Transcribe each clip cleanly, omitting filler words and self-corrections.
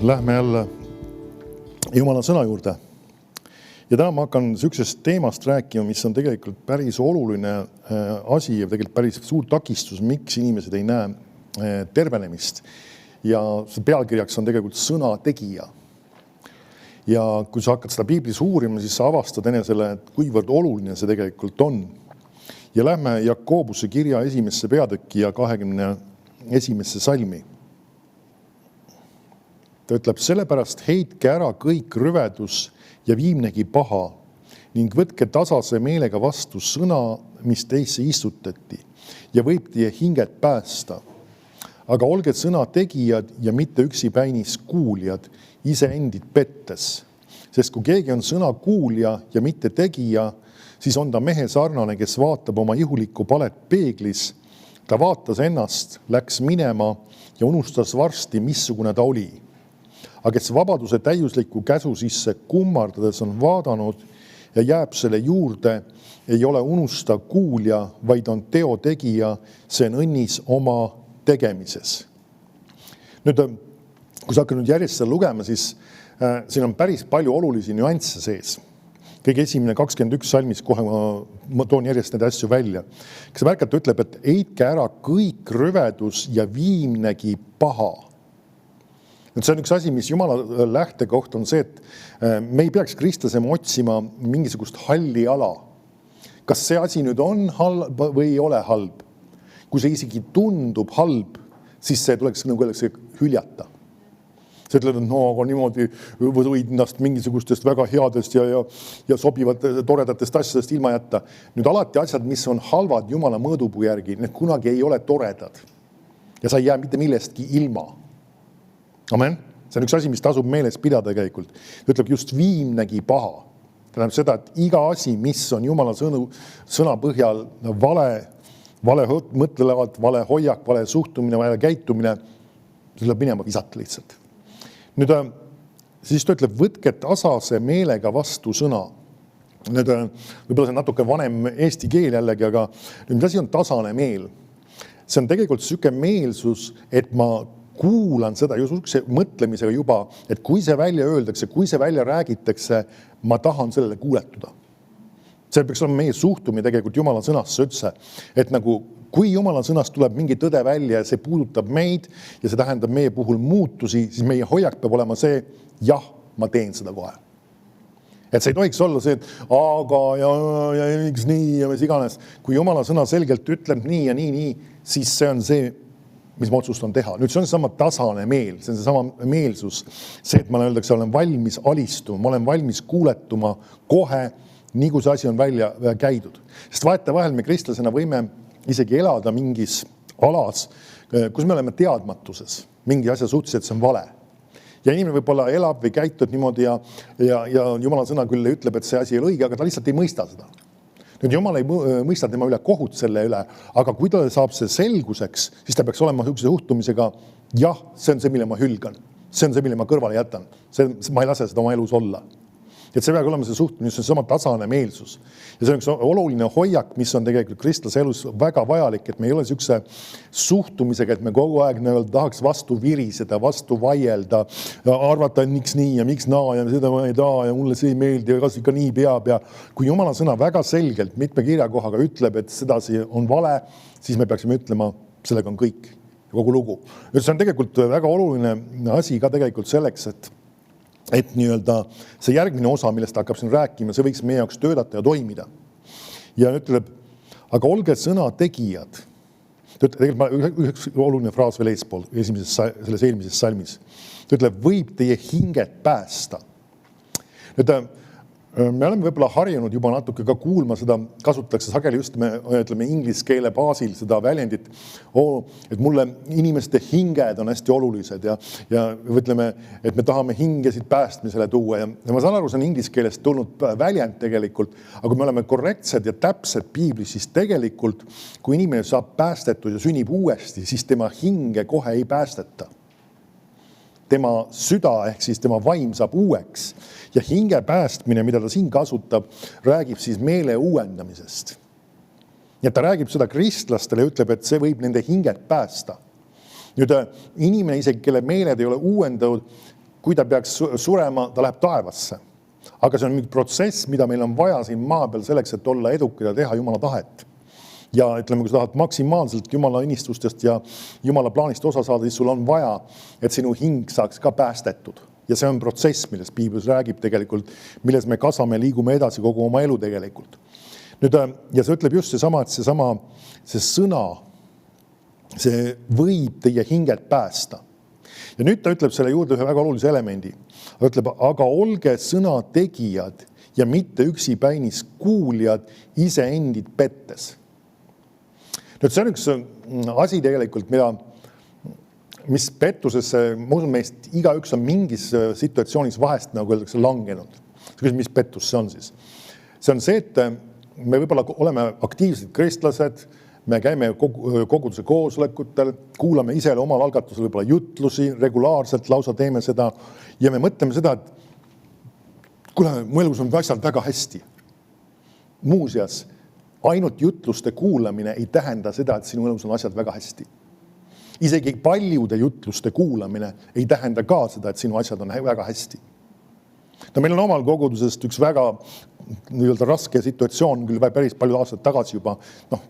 lähme jälle Jumala sõna juurde. Ja täna ma hakkan sellisest teemast rääkima, mis on tegelikult päris oluline asi ja tegelikult päris suur takistus, miks inimesed ei näe tervenemist. Ja see pealkirjaks on tegelikult sõna tegija. Ja kui sa hakkad seda piiblis uurima, siis sa avastad enesele, et kuivõrd oluline see tegelikult on. Ja lähme Jakobuse kirja 1. peatüki ja 21. salmi. Ta ütleb, sellepärast heitke ära kõik rüvedus ja viimnegi paha ning võtke tasase meelega vastu sõna, mis teisse istutati ja võib teie hinget päästa. Aga olge sõna tegijad ja mitte üksipäinis kuuljad, iseendid pettes. Sest kui keegi on sõna kuulja ja mitte tegija, siis on ta mehe sarnane, kes vaatab oma ihulikku palet peeglis. Ta vaatas ennast, läks minema ja unustas varsti, missugune ta oli. Aga kes vabaduse täiusliku käsu sisse kummardades on vaadanud ja jääb selle juurde, ei ole unusta kuulja, vaid on teo tegija, see on õnnis oma tegemises. Nüüd, kui sa hakkad nüüd järjest seda lugema, siis siin on päris palju olulisi nüansse sees. Kõige esimene 21 salmis, kohe ma toon järjest need asju välja. Kes märkata ütleb, et heitke ära kõik rüvedus ja viimnegi paha. See on üks asi, mis Jumala lähtekoht on see, et me ei peaks kristlasema otsima mingisugust halli ala. Kas see asi nüüd on halb või ei ole halb? Kui see isegi tundub halb, siis see tuleks nagu hüljata. See ütleb, et no, aga niimoodi võid ennast mingisugustest väga headest ja sobivat toredatest asjadest ilma jätta. Nüüd alati asjad, mis on halvad Jumala mõõdupuu järgi, need kunagi ei ole toredad. Ja sa ei jää mitte millestki ilma. Amen. See on üks asi, mis tasub meeles pidada tegelikult. Ta ütleb just viimnegi paha. Tähendab seda, et iga asi, mis on Jumala sõna põhjal vale mõtlelevad, vale hoiak, vale suhtumine, vale käitumine, see läheb minema visata lihtsalt. Nüüd, siis ta ütleb, võtke tasase meelega vastu sõna. Nüüd, võib-olla see on natuke vanem eesti keel jällegi, aga mis asi on tasane meel? See on tegelikult selline meelsus, et ma kuulan seda just mõtlemisega juba, et kui see välja öeldakse, kui see välja räägitakse, ma tahan sellele kuuletuda. See peaks olema meie suhtumine tegelikult Jumala sõnasse üldse, et nagu kui Jumala sõnast tuleb mingi tõde välja ja see puudutab meid ja see tähendab meie puhul muutusi, siis meie hoiak peab olema see, jah, ma teen seda kohe. Et see ei tohiks olla see, et aga ja miks nii ja mis iganes. Kui Jumala sõna selgelt ütleb nii ja nii, siis see on see, mis ma otsustan teha. Nüüd see on sama tasane meel, see on see sama meelsus. See, et ma öeldakse, olen valmis alistuma, ma olen valmis kuuletuma kohe, nii kui see asi on välja käidud. Sest vahetevahel me kristlasena võime isegi elada mingis alas, kus me oleme teadmatuses. Mingi asja suhtes, et see on vale. Ja inimene võib-olla elab või käitub niimoodi ja Jumala sõna küll ütleb, et see asi ei ole õige, aga ta lihtsalt ei mõista seda. Nüüd Jumal ei mõista tema üle kohut selle üle, aga kui ta saab see selguseks, siis ta peaks olema sellise suhtumisega, jah, see on see, mille ma hülgan. See on see, mille ma kõrvale jätan. Ma ei lase seda oma elus olla. Et see peab olema see suhtumine, see on sama tasane meelsus. Ja see on üks oluline hoiak, mis on tegelikult kristlase elus väga vajalik, et me ei ole sellise suhtumisega, et me kogu aeg tahaks vastu viriseda, vastu vaielda, arvata, et miks nii ja miks naa ja seda ma ei taha ja mulle see ei meeldi ja kas ikka nii peab. Ja kui Jumala sõna väga selgelt mitme kirjakohaga ütleb, et sedasi on vale, siis me peaksime ütlema, sellega on kõik, kogu lugu. See on tegelikult väga oluline asi ka tegelikult selleks, et nii-öelda see järgmine osa, millest ta hakkab siin rääkima, see võiks meie jaoks töötada ja toimida. Ja ütleb, aga olge sõna tegijad. Tegelikult üks oluline fraas veel eespool, selles eelmises salmis. Ta ütleb, võib teie hinget päästa. Me oleme võib-olla harjunud juba natuke ka kuulma seda, kasutatakse sageli just ütleme inglise keele baasil seda väljendit, et mulle inimeste hinged on hästi olulised ja ütleme, et me tahame hingesid päästmisele tuua ja ma saan aru, see on inglise keelest tulnud väljend tegelikult, aga kui me oleme korrektsed ja täpsed piiblis, siis tegelikult kui inimene saab päästetud ja sünnib uuesti, siis tema hinge kohe ei päästeta. Tema süda ehk siis tema vaim saab uueks ja hinge päästmine, mida ta siin kasutab, räägib siis meele uuendamisest. Ja ta räägib seda kristlastele ja ütleb, et see võib nende hinget päästa. Nüüd inimene isegi, kelle meeled ei ole uuendatud, kui ta peaks surema, ta läheb taevasse. Aga see on mingi protsess, mida meil on vaja siin maa peal selleks, et olla edukad ja teha Jumala tahet. Ja ütleme, kui sa tahad maksimaalselt Jumala inistustest ja Jumala plaanist osa saada, siis sul on vaja, et sinu hing saaks ka päästetud. Ja see on protsess, millest Piiblis räägib tegelikult, milles me kasvame, liigume edasi kogu oma elu tegelikult. Nüüd, ja see ütleb just seesama, et see sõna, see võib teie hinget päästa. Ja nüüd ta ütleb selle juurde ühe väga olulise elemendi. Ta ütleb, aga olge sõna tegijad ja mitte üksi päinis kuuljad ise endid pettes. Nüüd see on üks asi tegelikult, mis pettusesse, ma usun meist, igaüks on mingis situatsioonis vahest, nagu öeldakse, langenud. Mis pettus see on siis? See on see, et me võib-olla oleme aktiivsed kristlased, me käime koguduse koosolekutel, kuulame ise omal algatusel võib-olla jutlusi, regulaarselt lausa teeme seda ja me mõtleme seda, et kuule, mu elus on asjad väga hästi. Muuseas, ainult jutluste kuulamine ei tähenda seda, et sinu elus on asjad väga hästi. Isegi paljude jutluste kuulamine ei tähenda ka seda, et sinu asjad on väga hästi. No meil on omal kogudusest üks väga raske situatsioon, küll päris palju aastaid tagasi juba,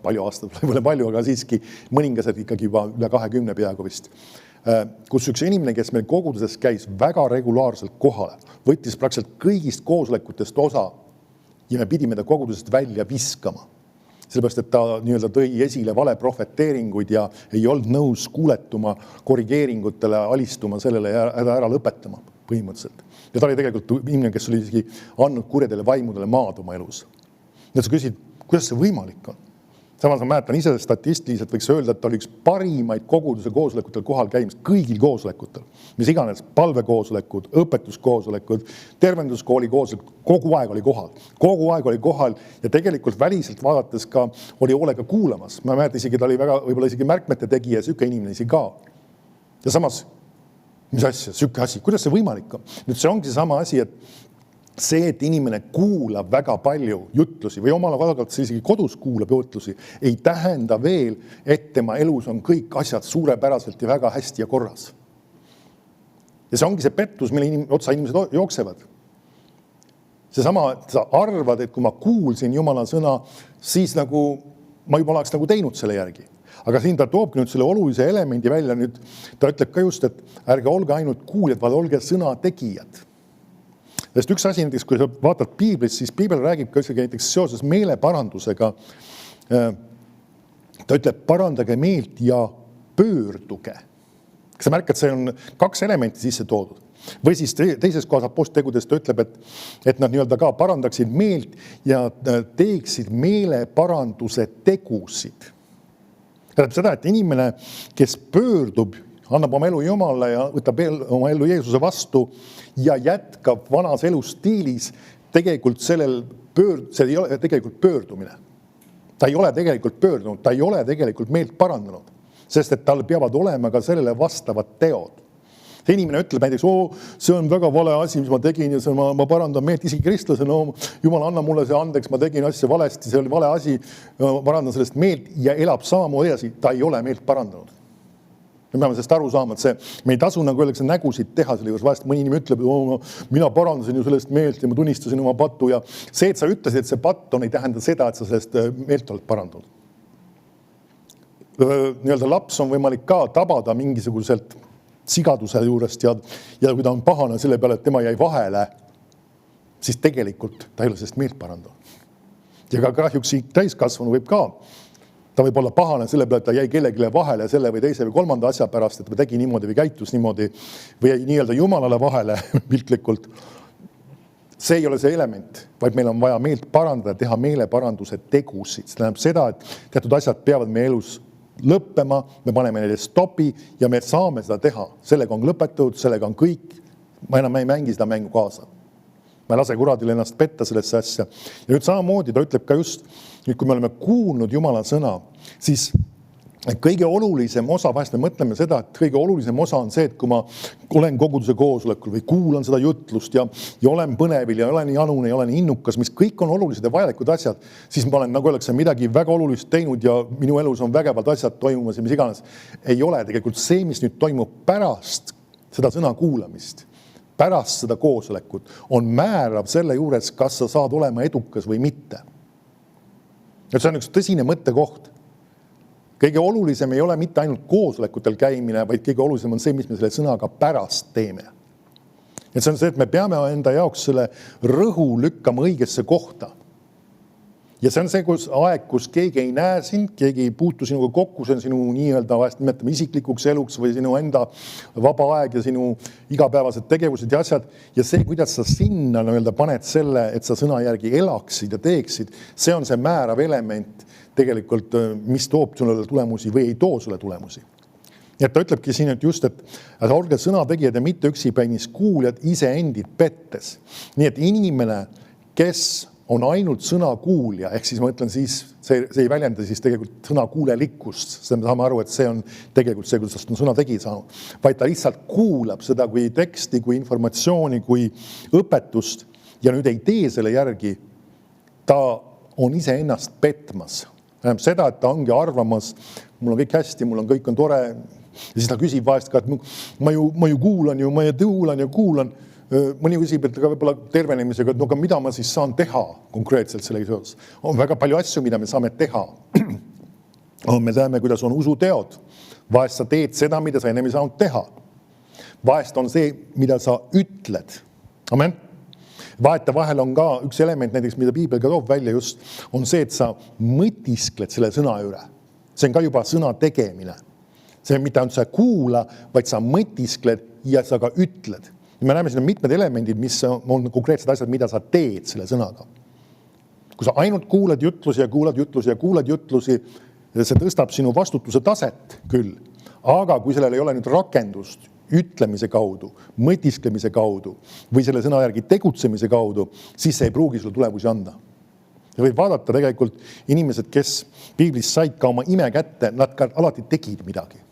palju aastaid, palju, aga siiski mõningased ikkagi juba üle 20 peaaegu vist, kus üks inimene, kes meil koguduses käis väga regulaarselt kohale, võttis praktiliselt kõigist koosolekutest osa ja me pidime ta kogudusest välja viskama. Sellepärast, et ta tõi esile vale profeteeringuid ja ei olnud nõus kuuletuma, korrigeeringutele alistuma sellele ja ära lõpetama põhimõtteliselt. Ja ta oli tegelikult inimene, kes oli isegi andnud kurjadele vaimudele maad oma elus. Ja sa küsid, kuidas see võimalik on? Samas ma mäletan ise statistiliselt võiks öelda, et ta oli üks parimaid koguduse koosolekutel kohal käimist, kõigil koosolekutel. Mis iganes, palvekoosolekud, õpetuskoosolekud, tervenduskooli koosolekud, kogu aeg oli kohal. Kogu aeg oli kohal ja tegelikult väliselt vaadates ka oli hoolega kuulamas. Ma mäletan isegi, ta oli väga, võib-olla isegi märkmete tegija, süke inimene isegi ka. Ja samas, mis asja, süke asi, kuidas see võimalik on? Nüüd see ongi sama asi, et see, et inimene kuulab väga palju jutlusi või omale valgalt isegi kodus kuulab jutlusi, ei tähenda veel, et tema elus on kõik asjad suurepäraselt ja väga hästi ja korras. Ja see ongi see pettus, mille otsa inimesed jooksevad. Seesama, et sa arvad, et kui ma kuulsin Jumala sõna, siis nagu ma juba oleks nagu teinud selle järgi. Aga siin ta toobki nüüd selle olulise elemendi välja. Nüüd ta ütleb ka just, et ärge olge ainult kuuljad, vaid olge sõna tegijad. Sest üks asi, näiteks, kui sa vaatad Piiblis, siis Piibel räägib ka näiteks seoses meeleparandusega. Ta ütleb, parandage meelt ja pöörduge. Kas sa märkad, see on 2 elementi sisse toodud. Või siis teises kohas aposttegudes ta ütleb, et nad ka parandaksid meelt ja teeksid meeleparanduse tegusid. Tähendab seda, et inimene, kes pöördub, annab oma elu Jumalale ja võtab oma elu Jeesuse vastu ja jätkab vanas elustiilis, tegelikult see ei ole tegelikult pöördumine. Ta ei ole tegelikult pöördunud, ta ei ole tegelikult meelt parandanud, sest et tal peavad olema ka sellele vastavad teod. See inimene ütleb näiteks, see on väga vale asi, mis ma tegin ja ma parandan meelt isegi kristlasena, Jumal, anna mulle see andeks, ma tegin asja valesti, see oli vale asi, ma parandan sellest meelt ja elab samamoodi edasi, ta ei ole meelt parandanud. Me peame sellest aru saama, et me ei tasu nagu öeldakse nägusid teha selle juures. Vahest mõni inimene ütleb, mina parandasin ju sellest meelt ja ma tunnistasin oma pattu ja see, et sa ütlesid, et see patt on, ei tähenda seda, et sa sellest meelt oled parandanud. Laps on võimalik ka tabada mingisuguselt sigaduse juurest ja kui ta on pahane selle peale, et tema jäi vahele, siis tegelikult ta ei ole sellest meelt parandanud. Ja ka kahjuks täiskasvanu võib ka. Ta võib olla pahane selle peale, et ta jäi kellegile vahele selle või teise või kolmanda asja pärast, et ta tegi niimoodi või käitus niimoodi või jäi nii-öelda Jumalale vahele piltlikult. See ei ole see element, vaid meil on vaja meelt parandada, teha meeleparanduse tegusid. See tähendab seda, et teatud asjad peavad meie elus lõppema, me paneme neile stopi ja me saame seda teha. Sellega on lõpetatud, sellega on kõik. Ma enam ei mängi seda mängu kaasa. Ma ei lase kuradil ennast petta sellesse asja. Ja nüüd samamoodi ta ütleb ka just, kui me oleme kuulnud Jumala sõna, siis kõige olulisem osa, vahest me mõtleme seda, et kõige olulisem osa on see, et kui ma olen koguduse koosolekul või kuulan seda jutlust ja olen põnevil ja olen janune ja olen innukas, mis kõik on olulised ja vajalikud asjad, siis ma olen, nagu öeldakse, midagi väga olulist teinud ja minu elus on vägevad asjad toimumas ja mis iganes. Ei ole tegelikult see, mis nüüd toimub pärast seda sõna kuulamist. pärast seda koosolekut on määrav selle juures, kas sa saad olema edukas või mitte. Ja see on üks tõsine mõttekoht. Kõige olulisem ei ole mitte ainult koosolekutel käimine, vaid kõige olulisem on see, mis me selle sõnaga pärast teeme. Ja see on see, et me peame enda jaoks selle rõhu lükkama õigesse kohta. Ja see on see aeg, kus keegi ei näe sind, keegi ei puutu sinuga kokku, see on sinu nii-öelda vahest nimetame isiklikuks eluks või sinu enda vaba aeg ja sinu igapäevased tegevused ja asjad. Ja see, kuidas sa sinna nii-öelda paned selle, et sa sõna järgi elaksid ja teeksid, see on see määrav element tegelikult, mis toob sulle tulemusi või ei too sulle tulemusi. Ja ta ütlebki siin, et just, et olge sõnategijad ja mitte üksipainis kuuljad iseendid pettes. Nii et inimene, kes on ainult sõnakuulja, ehk siis ma ütlen siis, see ei väljenda siis tegelikult sõnakuulelikkust, sest me saame aru, et see on tegelikult see, kuidas on sõnategi saanud, vaid ta lihtsalt kuulab seda kui teksti, kui informatsiooni, kui õpetust ja nüüd ei tee selle järgi, ta on ise ennast petmas. Seda, et ta ongi arvamas, mul on kõik hästi, mul on kõik on tore ja siis ta küsib vahest ka, et ma ju kuulan ju, ma ju kuulan. Mõni küsib, et võib-olla tervenemisega, et no aga mida ma siis saan teha konkreetselt sellega seoses. On väga palju asju, mida me saame teha. Me teame, kuidas on usuteod. Vahest sa teed seda, mida sa ennem ei saanud teha. Vahest on see, mida sa ütled. Amen. Vahel on ka üks element, näiteks mida piibel ka toob välja just, on see, et sa mõtiskled selle sõna üle. See on ka juba sõna tegemine. See mitte ainult sa kuula, vaid sa mõtiskled ja sa ka ütled. Ja me näeme siin mitmed elemendid, mis on konkreetsed asjad, mida sa teed selle sõnaga. Kui sa ainult kuulad jutlusi ja kuulad jutlusi, see tõstab sinu vastutuse taset küll. Aga kui sellel ei ole nüüd rakendust ütlemise kaudu, mõtisklemise kaudu või selle sõna järgi tegutsemise kaudu, siis see ei pruugi sulle tulemusi anda. Ja võib vaadata tegelikult inimesed, kes piiblis said ka oma ime kätte, nad ka alati tegid midagi.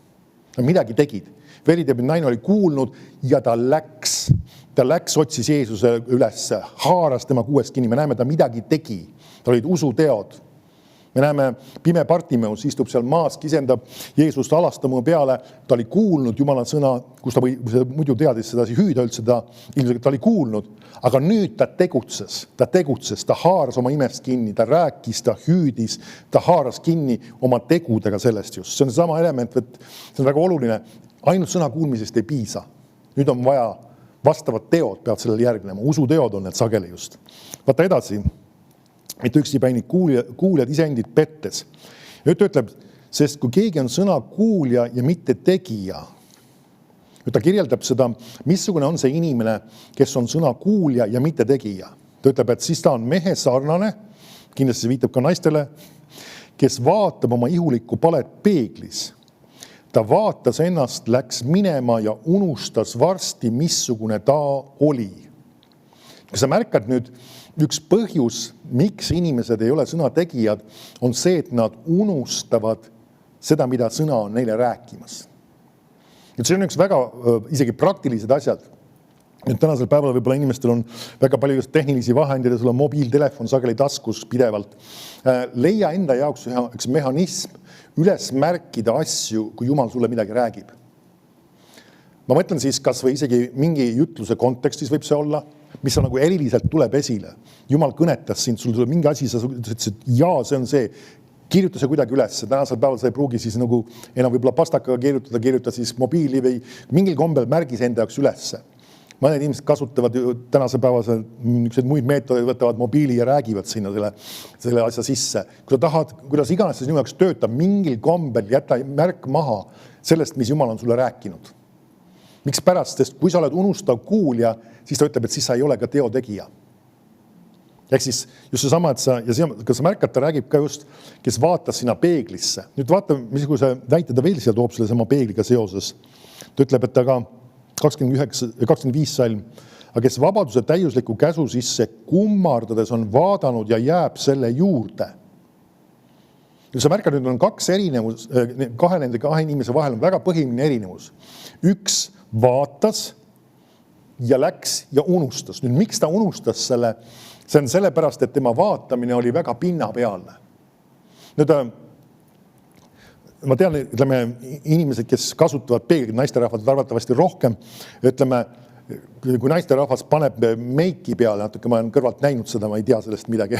Nad midagi tegid. Veriteebi naine oli kuulnud ja ta läks, otsis Jeesuse üles, haaras tema kuuest kinni. Me näeme, ta midagi tegi. Ta olid usuteod. Me näeme, pime Partimeus istub seal maas, kisendab Jeesust alastamu peale. Ta oli kuulnud Jumala sõna, kus ta muidu teadis seda hüüda üldse, ilmselt ta oli kuulnud. Aga nüüd ta tegutses, ta haaras oma imest kinni, ta rääkis, ta hüüdis, ta haaras kinni oma tegudega sellest just. See on sama element, et see on väga oluline. Ainult sõna kuulmisest ei piisa. Nüüd on vaja vastavad teod peavad sellele järgnema. Usuteod on need sageli just. Vaata edasi, mitte üksipäini kuuljad iseendid pettes. Ja ütleb, sest kui keegi on sõna kuulja ja mitte tegija, ta kirjeldab seda, missugune on see inimene, kes on sõna kuulja ja mitte tegija. Ta ütleb, et siis ta on mehe sarnane, kindlasti see viitab ka naistele, kes vaatab oma ihulikku palet peeglis. Ta vaatas ennast, läks minema ja unustas varsti, missugune ta oli. Kui sa märkad nüüd, üks põhjus, miks inimesed ei ole sõnategijad, on see, et nad unustavad seda, mida sõna on neile rääkimas. See on üks väga isegi praktilised asjad. Nüüd tänasel päeval võib-olla inimestel on väga palju tehnilisi vahendeid ja sul on mobiiltelefon sageli taskus pidevalt. Leia enda jaoks üks mehhanism üles märkida asju, kui Jumal sulle midagi räägib. Ma mõtlen siis, kas või isegi mingi jutluse kontekstis võib see olla, mis on nagu eriliselt tuleb esile. Jumal kõnetas sind, sul tuleb mingi asi, sa ütlesid, et jaa, see on see. Kirjuta see kuidagi üles. Tänasel päeval sa ei pruugi siis nagu enam võib-olla pastakaga kirjutada siis mobiili või mingil kombel märgis enda jaoks ülesse. Mõned inimesed kasutavad tänase päevase muid meetodeid, võtavad mobiili ja räägivad sinna selle asja sisse. Kui sa tahad, kuidas iganes see sinu jaoks töötab, mingil kombel jäta märk maha sellest, mis Jumal on sulle rääkinud. Miks pärast, sest kui sa oled unustav kuulja, siis ta ütleb, et siis sa ei ole ka teotegija. Ehk siis just seesama, et kas sa märkad, ta räägib ka just, kes vaatas sinna peeglisse. Nüüd vaata, missuguse väite ta veel siia toob selle sama peegliga seoses. Ta ütleb, et aga 25 salm, aga kes vabaduse täiusliku käsu sisse kummardades on vaadanud ja jääb selle juurde. Ja sa märkad, nüüd on nende kahe inimese vahel on väga põhiline erinevus. Üks vaatas ja läks ja unustas. Nüüd miks ta unustas selle? See on sellepärast, et tema vaatamine oli väga pinnapealne. Nüüd ma tean, ütleme, inimesed, kes kasutavad peeglit, naisterahvad arvatavasti rohkem, ütleme, kui naisterahvas paneb meiki peale, natuke ma olen kõrvalt näinud seda, ma ei tea sellest midagi,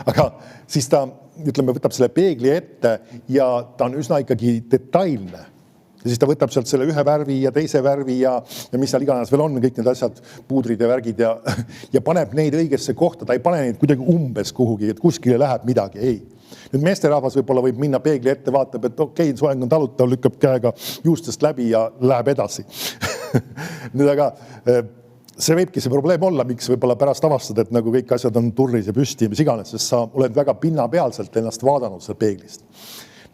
aga siis ta, ütleme, võtab selle peegli ette ja ta on üsna ikkagi detailne. Ja siis ta võtab sealt selle ühe värvi ja teise värvi ja mis seal iganes veel on, kõik need asjad, puudrid ja värgid ja paneb neid õigesse kohta. Ta ei pane neid kuidagi umbes kuhugi, et kuskile läheb midagi, ei. Nüüd meesterahvas võib-olla võib minna peegli ette, vaatab, et okei, soeng on talutav, lükkab käega juustest läbi ja läheb edasi. Nüüd aga see võibki see probleem olla, miks võib-olla pärast avastad, et nagu kõik asjad on turris ja püsti ja mis iganes, sest sa oled väga pinnapealselt ennast vaadanud seal peeglist.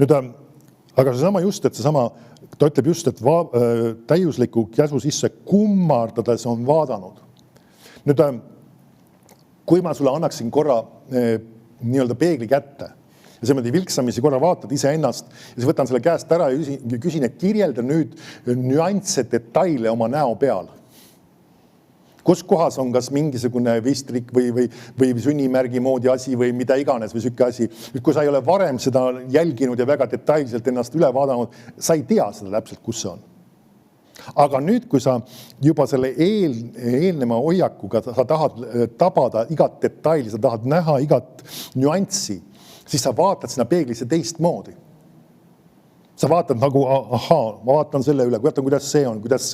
Nüüd, aga seesama just, et seesama, ta ütleb just, et täiusliku käsu sisse kummardades on vaadanud. Nüüd, kui ma sulle annaksin korra nii-öelda peegli kätte ja see mõnda vilksamisi korra vaatad ise ennast ja siis võtan selle käest ära ja küsin, et kirjelda nüüd nüansse, detaile oma näo peal. Kus kohas on kas mingisugune vistrik või sünnimärgi moodi asi või mida iganes või sükke asi. Kui sa ei ole varem seda jälginud ja väga detailselt ennast üle vaadanud, sa ei tea seda täpselt, kus see on. Aga nüüd, kui sa juba selle eelneva hoiakuga sa tahad tabada igat detaili, sa tahad näha igat nüanssi, siis sa vaatad sinna peeglisse teistmoodi. Sa vaatad nagu, ahaa, ma vaatan selle üle, vaatan, kuidas see on, kuidas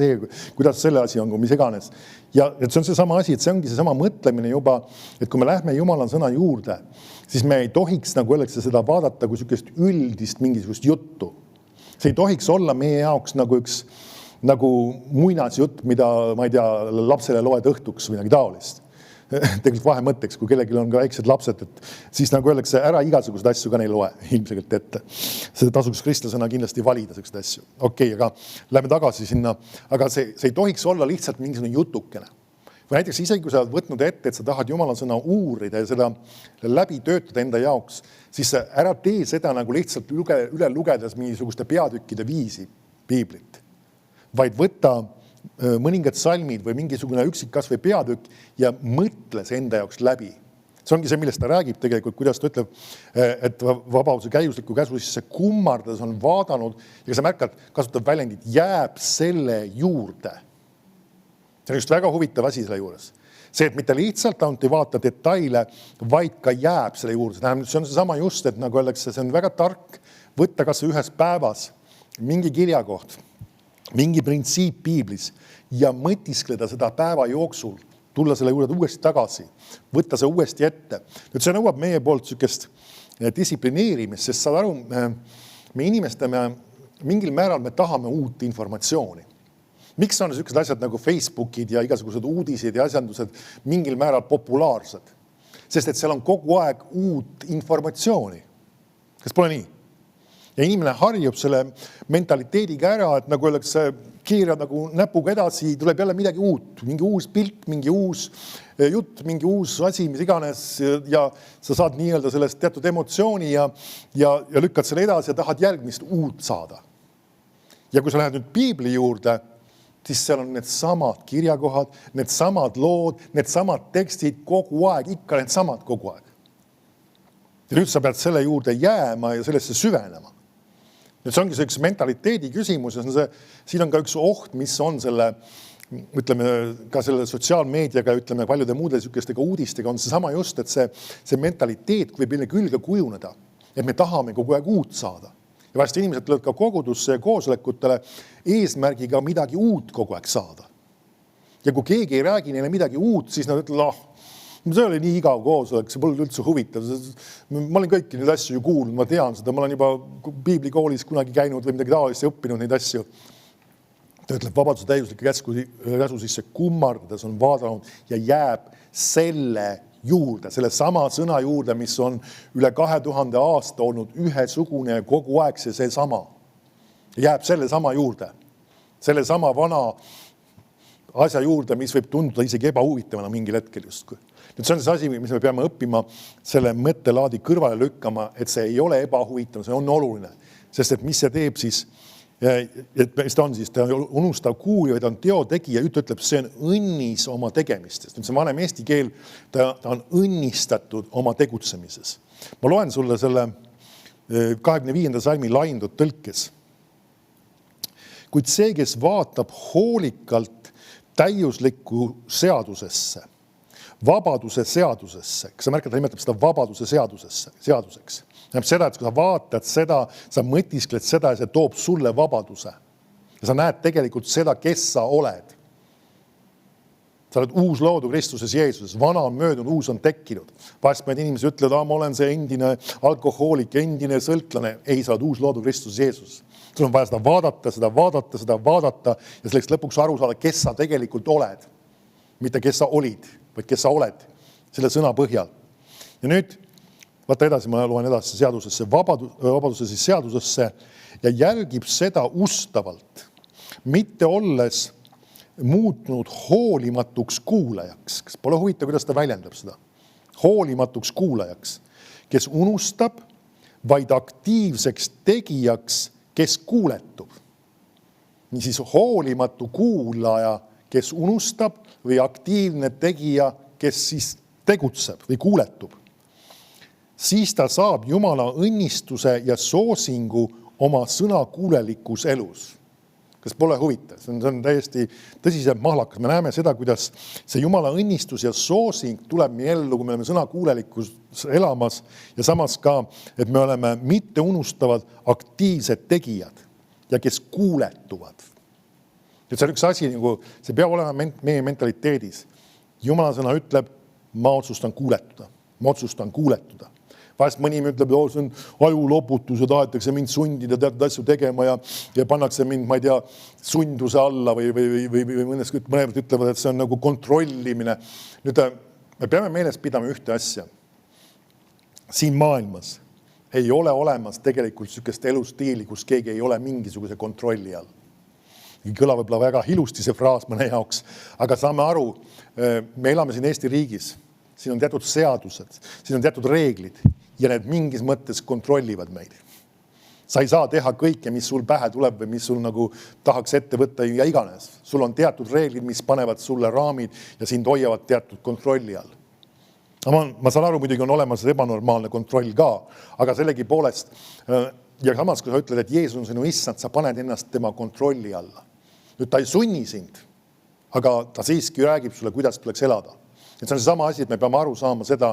selle asi on, mis iganes. Ja et see on see sama asi, et see ongi see sama mõtlemine juba, et kui me lähme Jumala sõna juurde, siis me ei tohiks, nagu öeldakse, seda vaadata kui sükest üldist mingisugust juttu. See ei tohiks olla meie jaoks nagu üks nagu muinasjutt, mida, ma ei tea, lapsele loed õhtuks või midagi taolist. Tegelikult vahemõtteks, kui kellelgi on ka väiksed lapsed, et siis nagu öeldakse, ära igasugused asju ka neil loe ilmselgelt ette. See tasuks kristlasena kindlasti valida sellised asju. Okei, aga lähme tagasi sinna. Aga see ei tohiks olla lihtsalt mingisugune jutukene. Või näiteks isegi, kui sa oled võtnud ette, et sa tahad Jumala sõna uurida ja seda läbi töötada enda jaoks, siis ära tee seda nagu lihtsalt üle lugedes mingisuguste peatükkide viisi piiblit. Vaid võtta mõningad salmid või mingisugune üksik kas või peatükk ja mõtle see enda jaoks läbi. See ongi see, millest ta räägib tegelikult, kuidas ta ütleb, et vabaduse käiusliku käsu sisse kummardades on vaadanud ja sa märkad, kasutab väljendit, jääb selle juurde. See on just väga huvitav asi selle juures. See, et mitte lihtsalt ainult ei vaata detaile, vaid ka jääb selle juurde. See on see sama just, et nagu öeldakse, see on väga tark võtta kas ühes päevas mingi kirjakoht, mingi printsiip piiblis ja mõtiskleda seda päeva jooksul, tulla selle juurde uuesti tagasi, võtta see uuesti ette. Nüüd see nõuab meie poolt sükest distsiplineerimist, sest saad aru, me inimestame mingil määral me tahame uut informatsiooni. Miks on sellised asjad nagu Facebookid ja igasugused uudised ja asjandused mingil määral populaarsed? Sest et seal on kogu aeg uut informatsiooni. Kas pole nii? Ja inimene harjub selle mentaliteediga ära, et nagu öeldakse, keerad nagu näpuga edasi, tuleb jälle midagi uut, mingi uus pilt, mingi uus jutt, mingi uus asi, mis iganes ja sa saad nii-öelda sellest teatud emotsiooni ja lükkad selle edasi ja tahad järgmist uut saada. Ja kui sa lähed nüüd piibli juurde, siis seal on need samad kirjakohad, need samad lood, need samad tekstid kogu aeg, ikka need samad kogu aeg. Ja nüüd sa pead selle juurde jääma ja sellesse süvenema. Nüüd see ongi see üks mentaliteedi küsimus ja siin on ka üks oht, mis on selle, ütleme, ka selle sotsiaalmeediaga, ütleme, paljude muude sükestega uudistega on see sama just, et see mentaliteet võib meile külge kujuneda, et me tahame kogu aeg uut saada. Ja vahest inimesed tulevad ka kogudusse ja koosolekutele eesmärgiga midagi uut kogu aeg saada. Ja kui keegi ei räägi neile midagi uut, siis nad ütlevad, see oli nii igav koosolek, see pole üldse huvitav. Ma olen kõiki neid asju ju kuulnud, ma tean seda, ma olen juba piiblikoolis kunagi käinud või midagi taolist ja õppinud neid asju. Ta ütleb, vabaduse täiuslike käsu sisse kummardades on vaadanud ja jääb selle juurde, selle sama sõna juurde, mis on üle 2000 aasta olnud ühesugune ja kogu aeg see sama. Jääb selle sama juurde, selle sama vana asja juurde, mis võib tunduda isegi ebahuvitavana mingil hetkel justkui. Nüüd see on see asi, mis me peame õppima selle mõttelaadi kõrvale lükkama, et see ei ole ebahuvitav, see on oluline. Sest et mis see teeb siis, et mis ta on siis, ta unustab kuulja, ta on teotegija, ütleb, see on õnnis oma tegemistest. See vanem eesti keel, ta on õnnistatud oma tegutsemises. Ma loen sulle selle 25. salmi laindud tõlkes. Kuid see, kes vaatab hoolikalt täiuslikku seadusesse, vabaduse seadusesse. Kas sa märkad, ta nimetab seda vabaduse seaduseks. Näeb seda, et kui sa vaatad seda, sa mõtiskled seda ja see toob sulle vabaduse. Ja sa näed tegelikult seda, kes sa oled. Sa oled uus loodu Kristuses Jeesuses, vana on möödunud, uus on tekkinud. Vahest mõned inimesed ütlevad, ma olen see endine alkohoolik, endine sõltlane. Ei, sa oled uus loodu Kristuses Jeesuses. Sul on vaja seda vaadata ja selleks lõpuks aru saada, kes sa tegelikult oled. Mitte kes sa olid, vaid kes sa oled selle sõna põhjal. Ja nüüd, vaata edasi, ma loen edasi seadusesse, vabaduse siis seadusesse ja jälgib seda ustavalt, mitte olles muutnud hoolimatuks kuulajaks. Kas pole huvitav, kuidas ta väljendab seda? Hoolimatuks kuulajaks, kes unustab, vaid aktiivseks tegijaks, kes kuuletub. Niisiis hoolimatu kuulaja, kes unustab või aktiivne tegija, kes siis tegutseb või kuuletub. Siis ta saab Jumala õnnistuse ja soosingu oma sõnakuulelikus elus. Kas pole huvitav? See on täiesti tõsiselt mahlakas. Me näeme seda, kuidas see Jumala õnnistus ja soosing tuleb meie ellu, kui me oleme sõnakuulelikus elamas ja samas ka, et me oleme mitte unustavad aktiivsed tegijad ja kes kuuletuvad. Et see on üks asi, see peab olema meie mentaliteedis. Jumala sõna ütleb, ma otsustan kuuletuda. Vahest mõni ütleb, et see on ajuloputus ja tahetakse mind sundida teatud asju tegema ja pannakse mind, ma ei tea, sunduse alla või mõned ütlevad, et see on nagu kontrollimine. Nüüd me peame meeles pidama ühte asja. Siin maailmas ei ole olemas tegelikult sükest elustiili, kus keegi ei ole mingisuguse kontrolli all. Kõlab võib-olla väga ilusti see fraas mõne jaoks, aga saame aru, me elame siin Eesti riigis, siin on teatud seadused, siin on teatud reeglid ja need mingis mõttes kontrollivad meid. Sa ei saa teha kõike, mis sul pähe tuleb või mis sul nagu tahaks ette võtta ja iganes. Sul on teatud reeglid, mis panevad sulle raamid ja sind hoiavad teatud kontrolli all. Ma saan aru, muidugi on olemas ebanormaalne kontroll ka, aga sellegi poolest ja samas, kui sa ütled, et Jeesus on sinu issand, sa paned ennast tema kontrolli alla. Nüüd ta ei sunni sind, aga ta siiski räägib sulle, kuidas tuleks elada. Et see on see sama asi, et me peame aru saama seda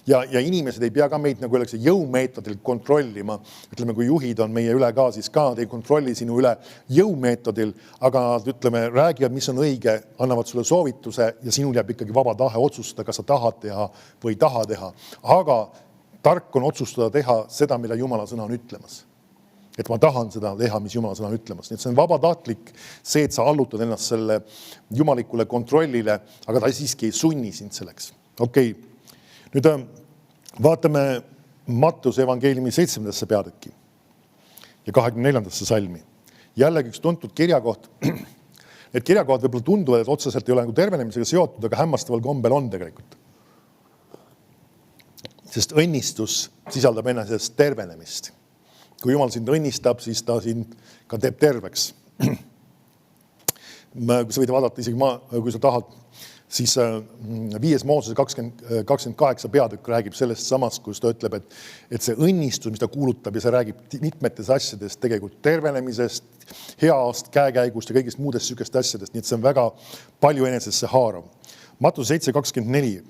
ja inimesed ei pea ka meid nagu öeldakse jõumeetodil kontrollima. Ütleme, kui juhid on meie üle ka, siis ka nad ei kontrolli sinu üle jõumeetodil, aga nad ütleme, räägivad, mis on õige, annavad sulle soovituse ja sinul jääb ikkagi vaba tahe otsustada, kas sa tahad teha või ei taha teha. Aga tark on otsustada teha seda, mida Jumala sõna on ütlemas. Et ma tahan seda teha, mis Jumala sõna on ütlemas. Nii et see on vabatahtlik see, et sa allutad ennast selle jumalikule kontrollile, aga ta siiski ei sunni sind selleks. Okei. Nüüd vaatame Mattuse evangeeliumi 7. peatüki ja 24. salmi. Jällegi üks tuntud kirjakoht. Need kirjakohad võib-olla tunduvad, et otseselt ei ole nagu tervenemisega seotud, aga hämmastaval kombel on tegelikult. Sest õnnistus sisaldab ennast tervenemist. Kui Jumal sind õnnistab, siis ta sind ka teeb terveks. Kui sa võid vaadata isegi kui sa tahad, siis 5. Moosese 28 peatükk räägib sellest samast, kus ta ütleb, et see õnnistus, mis ta kuulutab ja see räägib mitmetes asjadest, tegelikult tervenemisest, heast käekäigust ja kõigist muudest sükest asjadest. Nii et see on väga palju enesesse haarav. Mattuse 7.24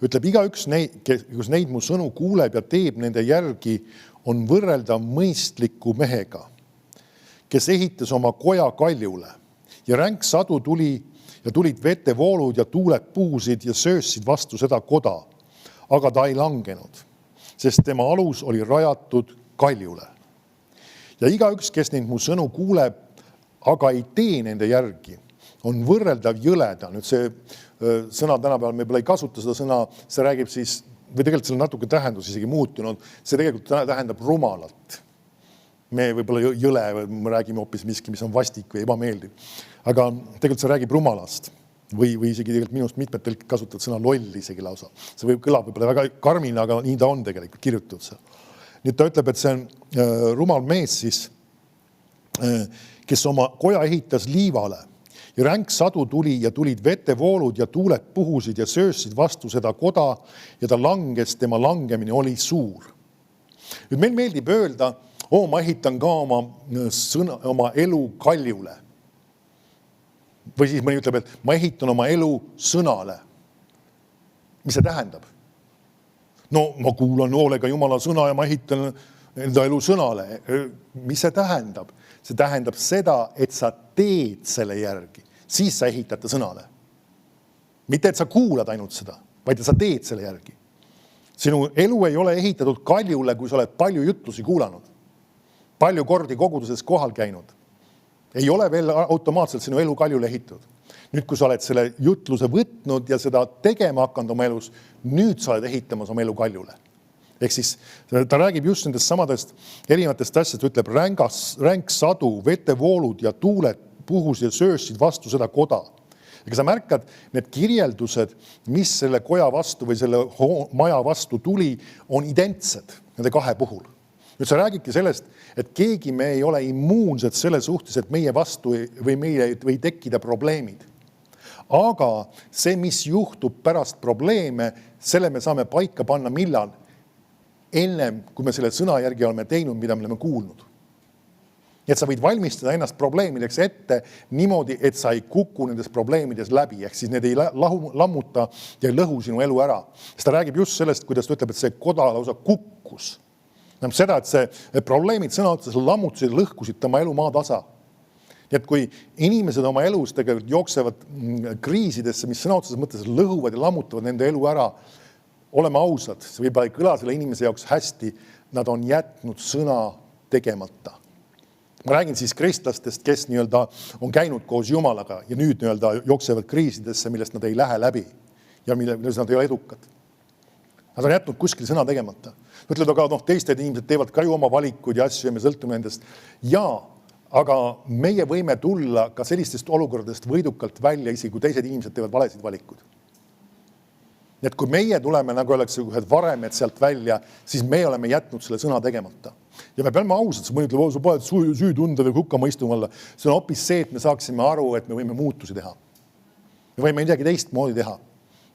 ütleb, igaüks, kus neid mu sõnu kuuleb ja teeb nende järgi, on võrreldav mõistliku mehega, kes ehitas oma koja kaljule ja ränk sadu tuli ja tulid vetevoolud ja tuuled puhusid ja söössid vastu seda koda, aga ta ei langenud, sest tema alus oli rajatud kaljule. Ja igaüks, kes neid mu sõnu kuuleb, aga ei tee nende järgi, on võrreldav jõleda. Nüüd see sõna tänapäeval me ei kasuta seda sõna, see räägib siis või tegelikult seal natuke tähendus isegi muutunud, see tegelikult tähendab rumalat. Me võib-olla jõle, me räägime hoopis miski, mis on vastik või ebameeldiv. Aga tegelikult see räägib rumalast või isegi tegelikult minust mitmed kasutavad sõna loll isegi lausa. See kõlab võib-olla väga karmina, aga nii ta on tegelikult kirjutatud seal. Nüüd ta ütleb, et see on rumal mees siis, kes oma koja ehitas liivale. Ja ränk sadu tuli ja tulid vetevoolud ja tuuled puhusid ja söössid vastu seda koda ja ta langes, tema langemine oli suur. Nüüd meil meeldib öelda, ma ehitan ka oma elu kaljule. Või siis mõni ütleb, et ma ehitan oma elu sõnale. Mis see tähendab? No ma kuulan hoolega Jumala sõna ja ma ehitan enda elu sõnale. Mis see tähendab? See tähendab seda, et sa teed selle järgi. Siis sa ehitad ta sõnale. Mitte, et sa kuulad ainult seda, vaid sa teed selle järgi. Sinu elu ei ole ehitatud kaljule, kui sa oled palju jutlusi kuulanud. Palju kordi koguduses kohal käinud. Ei ole veel automaatselt sinu elu kaljule ehitatud. Nüüd, kui sa oled selle jutluse võtnud ja seda tegema hakanud oma elus, nüüd sa oled ehitamas oma elu kaljule. Ehk siis ta räägib just nendest samadest erinevatest asjast, ütleb ränk sadu, vetevoolud ja tuuled puhus ja söösid vastu seda koda. Ega sa märkad, need kirjeldused, mis selle koja vastu või selle maja vastu tuli, on identsed nende kahe puhul. Nüüd sa räägidki sellest, et keegi me ei ole immuunsed selle suhtes, et meie vastu või meile või tekkida probleemid. Aga see, mis juhtub pärast probleeme, selle me saame paika panna millal? Ennem, kui me selle sõna järgi oleme teinud, mida me oleme kuulnud. Et sa võid valmistada ennast probleemideks ette niimoodi, et sa ei kuku nendes probleemides läbi, ehk siis need ei lammuta ja ei lõhu sinu elu ära. Sest ta räägib just sellest, kuidas ta ütleb, et see koda lausa kukkus. Seda, et see probleemid sõna otseses lammutusid ja lõhkusid tema elu maatasa. Nii et kui inimesed oma elus tegelikult jooksevad kriisidesse, mis sõna otseses mõttes lõhuvad ja lammutavad nende elu ära, oleme ausad, see võib-olla ei kõla selle inimese jaoks hästi, nad on jätnud sõna tegemata. Ma räägin siis kristlastest, kes nii-öelda on käinud koos Jumalaga ja nüüd nii-öelda jooksevad kriisidesse, millest nad ei lähe läbi ja milles nad ei ole edukad. Nad on jätnud kuskil sõna tegemata. Ütled, aga teised inimesed teevad ka ju oma valikud ja asju ja me sõltume nendest. Jaa, aga meie võime tulla ka sellistest olukordadest võidukalt välja, isegi kui teised inimesed teevad valesid valikud. Nii et kui meie tuleme, nagu öeldakse, ühed varemed sealt välja, siis me oleme jätnud selle sõna tegemata. Ja me peame ausalt, mõni ütleb, sa paned süü tunda või hukka mõistuma olla. See on hoopis see, et me saaksime aru, et me võime muutusi teha. Me võime midagi teistmoodi teha.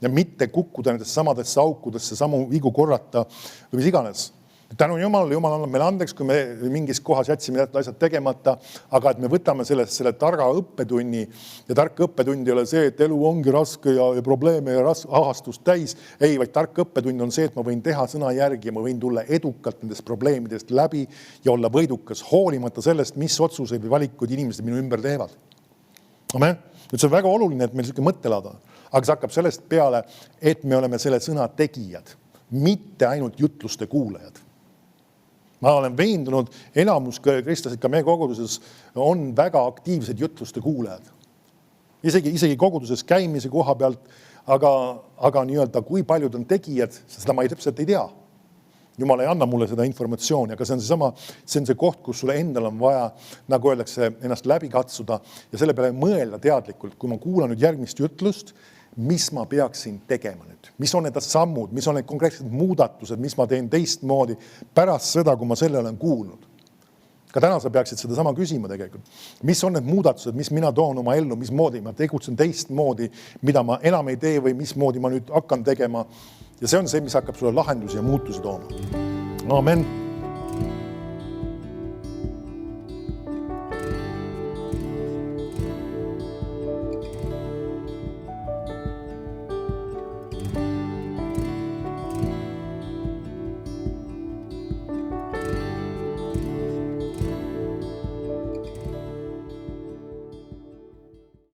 Ja mitte kukkuda nendesse samadesse aukudesse, samu vigu korrata või mis iganes. Tänu Jumalale, Jumal annab meile andeks, kui me mingis kohas jätsime asjad tegemata, aga et me võtame selle targa õppetunni ja tark õppetund ei ole see, et elu ongi raske ja probleeme ja ahastust täis. Ei, vaid tark õppetund on see, et ma võin teha sõna järgi ja ma võin tulla edukalt nendest probleemidest läbi ja olla võidukas, hoolimata sellest, mis otsuseid või valikud inimesed minu ümber teevad. Amen. Nüüd see on väga oluline, et meil selline mõttelada, aga see hakkab sellest peale, et me oleme selle sõna tegijad, mitte ainult jutluste kuulajad. Ma olen veendunud, enamus kristlased ka meie koguduses on väga aktiivsed jutluste kuulajad. Isegi koguduses käimise koha pealt, aga nii-öelda kui paljud on tegijad, seda ma täpselt ei tea. Jumal ei anna mulle seda informatsiooni, aga see on see koht, kus sulle endal on vaja, nagu öeldakse, ennast läbi katsuda ja selle peale mõelda teadlikult, kui ma kuulan nüüd järgmist jutlust, mis ma peaksin tegema nüüd, mis on need sammud, mis on need konkreetsed muudatused, mis ma teen teistmoodi pärast seda, kui ma selle olen kuulnud. Ka täna sa peaksid seda sama küsima tegelikult. Mis on need muudatused, mis mina toon oma ellu, mismoodi ma tegutsen teistmoodi, mida ma enam ei tee või mismoodi ma nüüd hakkan tegema. Ja see on see, mis hakkab sulle lahendusi ja muutusi tooma. Amen.